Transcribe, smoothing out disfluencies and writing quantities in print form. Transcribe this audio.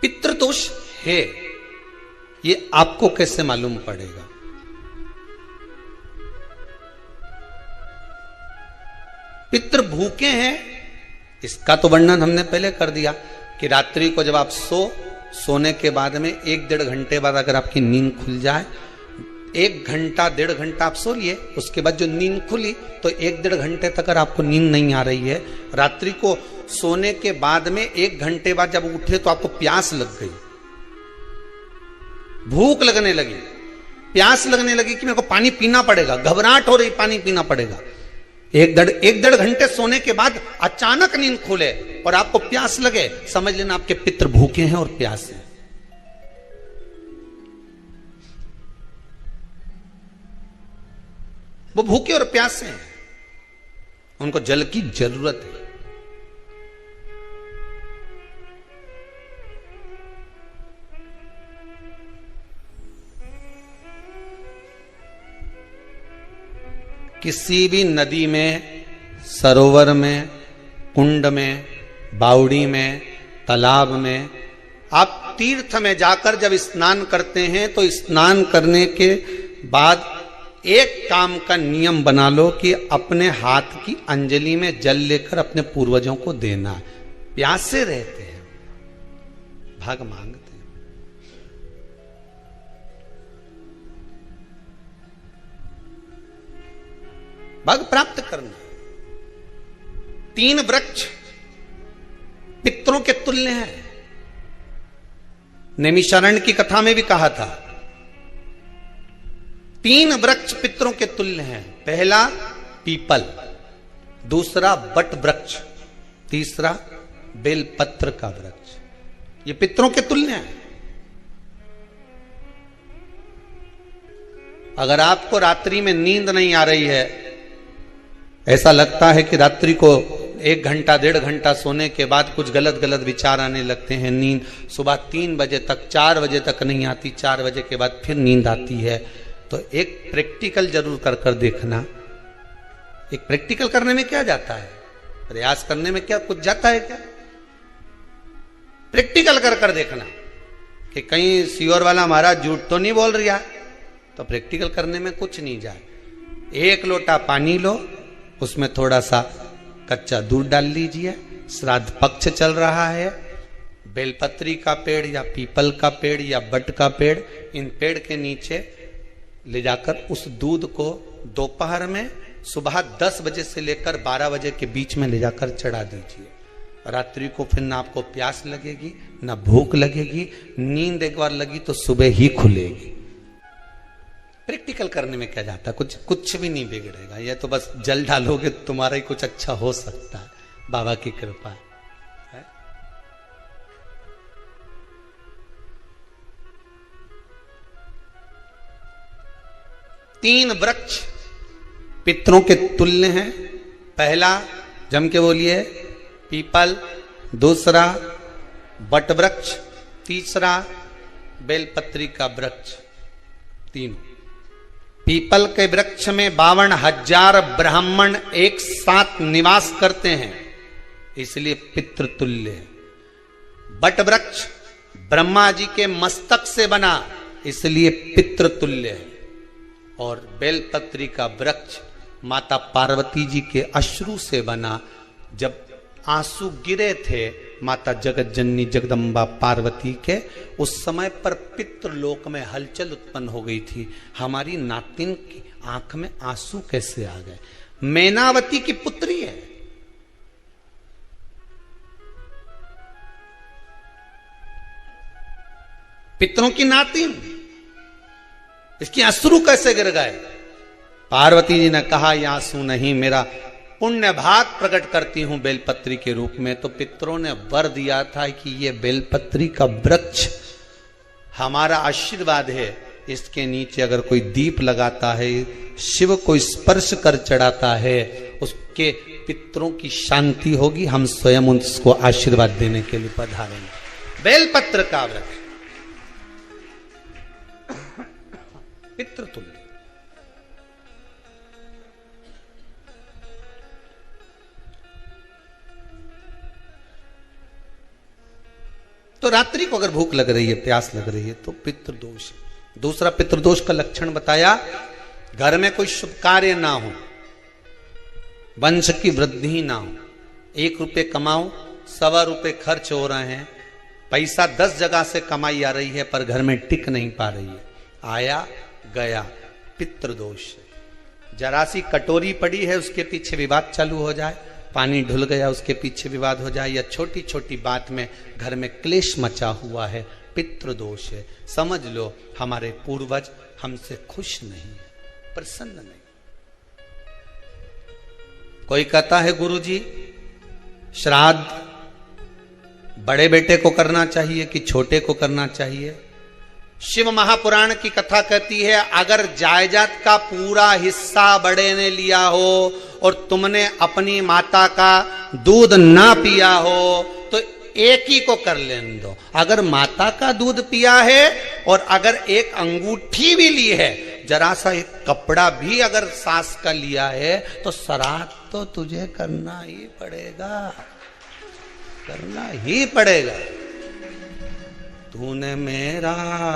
पितृदोष है ये आपको कैसे मालूम पड़ेगा? पितृ भूखे हैं इसका तो वर्णन हमने पहले कर दिया कि रात्रि को जब आप सोने के बाद में 1-1.5 घंटे बाद अगर आपकी नींद खुल जाए, 1 घंटा 1.5 घंटा आप सो लिए, उसके बाद जो नींद खुली तो 1-1.5 घंटे तक अगर आपको नींद नहीं आ रही है, रात्रि को सोने के बाद में 1 घंटे बाद जब उठे तो आपको प्यास लग गई, भूख लगने लगी, प्यास लगने लगी कि मेरे को पानी पीना पड़ेगा, घबराहट हो रही, पानी पीना पड़ेगा। 1-1.5 घंटे सोने के बाद अचानक नींद खुले और आपको प्यास लगे, समझ लेना आपके पितृ भूखे हैं और प्यास है। वो भूखे और प्यासे हैं, उनको जल की जरूरत है। किसी भी नदी में, सरोवर में, कुंड में, बावड़ी में, तालाब में, आप तीर्थ में जाकर जब स्नान करते हैं तो स्नान करने के बाद एक काम का नियम बना लो कि अपने हाथ की अंजलि में जल लेकर अपने पूर्वजों को देना। प्यासे रहते हैं, भाग मांगते हैं। भाग प्राप्त करना। 3 वृक्ष पितरों के तुल्य हैं। नैमिषारण्य की कथा में भी कहा था 3 वृक्ष पितरों के तुल्य हैं। पहला पीपल, दूसरा बट वृक्ष, तीसरा बेलपत्र का वृक्ष। ये पितरों के तुल्य हैं। अगर आपको रात्रि में नींद नहीं आ रही है, ऐसा लगता है कि रात्रि को 1 घंटा 1.5 घंटा सोने के बाद कुछ गलत गलत विचार आने लगते हैं, नींद सुबह 3 बजे तक 4 बजे तक नहीं आती, 4 बजे के बाद फिर नींद आती है, तो एक प्रैक्टिकल जरूर कर कर देखना। एक प्रैक्टिकल करने में क्या जाता है, प्रयास करने में क्या कुछ जाता है क्या? प्रैक्टिकल कर कर देखना कि कहीं सियोर वाला महाराज झूठ तो नहीं बोल रहा, तो प्रैक्टिकल करने में कुछ नहीं जाए। 1 लोटा पानी लो, उसमें थोड़ा सा कच्चा दूध डाल लीजिए, श्राद्ध पक्ष चल रहा है, बेलपत्री का पेड़ या पीपल का पेड़ या बट का पेड़, इन पेड़ के नीचे ले जाकर उस दूध को दोपहर में सुबह 10 बजे से लेकर 12 बजे के बीच में ले जाकर चढ़ा दीजिए। रात्रि को फिर ना आपको प्यास लगेगी, ना भूख लगेगी, नींद एक बार लगी तो सुबह ही खुलेगी। प्रैक्टिकल करने में क्या जाता है, कुछ भी नहीं बिगड़ेगा। ये तो बस जल डालोगे तुम्हारा ही कुछ अच्छा हो सकता है, बाबा की कृपा है। 3 वृक्ष पितरों के तुल्य हैं। पहला जम के बोलिए पीपल, दूसरा बट वृक्ष, तीसरा बेलपत्री का वृक्ष। 3 पीपल के वृक्ष में 52,000 ब्राह्मण एक साथ निवास करते हैं, इसलिए पितृतुल्य है। बट वृक्ष ब्रह्मा जी के मस्तक से बना, इसलिए पितृतुल्य है। और बेलपत्री का वृक्ष माता पार्वती जी के अश्रु से बना। जब आंसू गिरे थे माता जगत जननी जगदम्बा पार्वती के, उस समय पर पितृलोक में हलचल उत्पन्न हो गई थी। हमारी नातिन की आंख में आंसू कैसे आ गए? मैनावती की पुत्री है, पितरों की नातिन, इसकी अश्रु कैसे गिर गए? पार्वती जी ने कहा ये आंसू नहीं, मेरा पुण्य भाग प्रकट करती हूं बेलपत्री के रूप में। तो पितरों ने वर दिया था कि ये बेलपत्री का वृक्ष हमारा आशीर्वाद है, इसके नीचे अगर कोई दीप लगाता है, शिव को स्पर्श कर चढ़ाता है, उसके पितरों की शांति होगी। हम स्वयं उसको आशीर्वाद देने के लिए पधारेंगे। बेलपत्र का वृक्ष पितृतुल्य। तो तो रात्रि को अगर भूख लग रही है, प्यास लग रही है, तो पितृदोष। दूसरा पितृदोष का लक्षण बताया, घर में कोई शुभ कार्य ना हो, वंश की वृद्धि ना हो, 1 रुपये कमाओ, 1.25 रुपये खर्च हो रहे हैं, पैसा 10 जगह से कमाई आ रही है पर घर में टिक नहीं पा रही है, आया गया, पितृदोष। जरा सी कटोरी पड़ी है उसके पीछे विवाद चालू हो जाए, पानी ढुल गया उसके पीछे विवाद हो जाए, या छोटी छोटी बात में घर में क्लेश मचा हुआ है, पितृदोष है। समझ लो हमारे पूर्वज हमसे खुश नहीं, प्रसन्न नहीं। कोई कहता है गुरुजी श्राद्ध बड़े बेटे को करना चाहिए कि छोटे को करना चाहिए? शिव महापुराण की कथा कहती है, अगर जायदाद का पूरा हिस्सा बड़े ने लिया हो और तुमने अपनी माता का दूध ना पिया हो तो एक ही को कर लेने दो। अगर माता का दूध पिया है और अगर एक अंगूठी भी ली है, जरा सा एक कपड़ा भी अगर सास का लिया है, तो श्राद्ध तो तुझे करना ही पड़ेगा, करना ही पड़ेगा। तूने मेरा